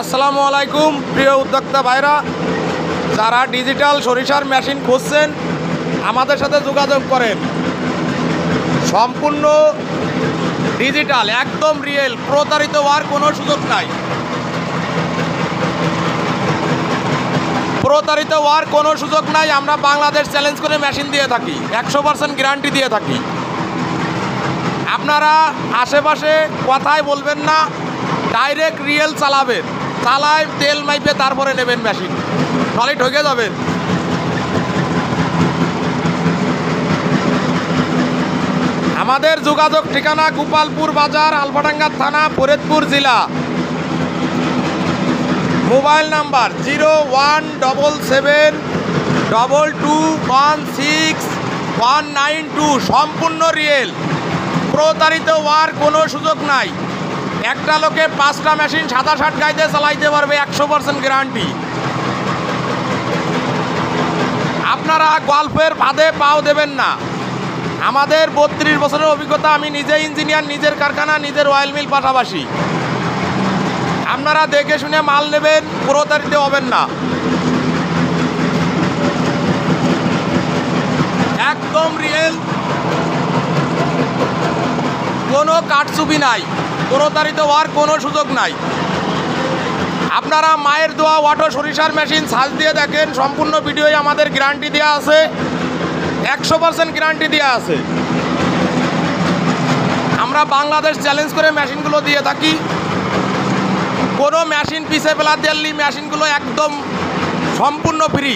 আসসালামু আলাইকুম প্রিয় উদ্যোক্তা ভাইরা, যারা ডিজিটাল সরিষার মেশিন খুঁজছেন আমাদের সাথে যোগাযোগ করেন। সম্পূর্ণ ডিজিটাল, একদম রিয়েল, প্রতারিত হওয়ার কোনো সুযোগ নাই। প্রতারিত হওয়ার কোনো সুযোগ নাই। আমরা বাংলাদেশ চ্যালেঞ্জ করে মেশিন দিয়ে থাকি, 100% গ্যারান্টি দিয়ে থাকি। আপনারা আশেপাশে কথাই বলবেন না, ডাইরেক্ট রিয়েল চালাবেন, চালায় তেল মাইপে তারপরে নেবেন মেশিন, নাহলে ঠকে যাবেন। আমাদের যোগাযোগ ঠিকানা গোপালপুর বাজার, আলফাডাঙ্গা থানা, ফরিদপুর জেলা। Mobile number 017722169192। সম্পূর্ণ রিয়েল, প্রতারিত হওয়ার কোনো সুযোগ নাই। একটা লোকে 5টা মেশিন 67 গাইতে চালাইতে পারবে, 100% গ্যারান্টি। আপনারা গল্পের ফাঁদে পাও দেবেন না। আমাদের 32 বছরের অভিজ্ঞতা, আমি নিজে ইঞ্জিনিয়ার, নিজের কারখানা, নিজের অয়েল মিল পাশাপাশি। আপনারা দেখে শুনে মাল নেবেন, প্রতারিত হবেন না। একদম রিয়েল, কোনো কাটচুপি নাই, প্রতারিত হওয়ার কোনো সুযোগ নাই। আপনারা মায়ের দোয়া অটো সরিষার মেশিন সার্চ দিয়ে দেখেন, সম্পূর্ণ ভিডিওই আমাদের গ্যারান্টি দেওয়া আছে, 100% গ্যারান্টি দেওয়া আছে। আমরা বাংলাদেশ চ্যালেঞ্জ করে মেশিনগুলো দিয়ে থাকি। কোনো মেশিন পিছে ফেলা দেননি, মেশিনগুলো একদম সম্পূর্ণ ফ্রি।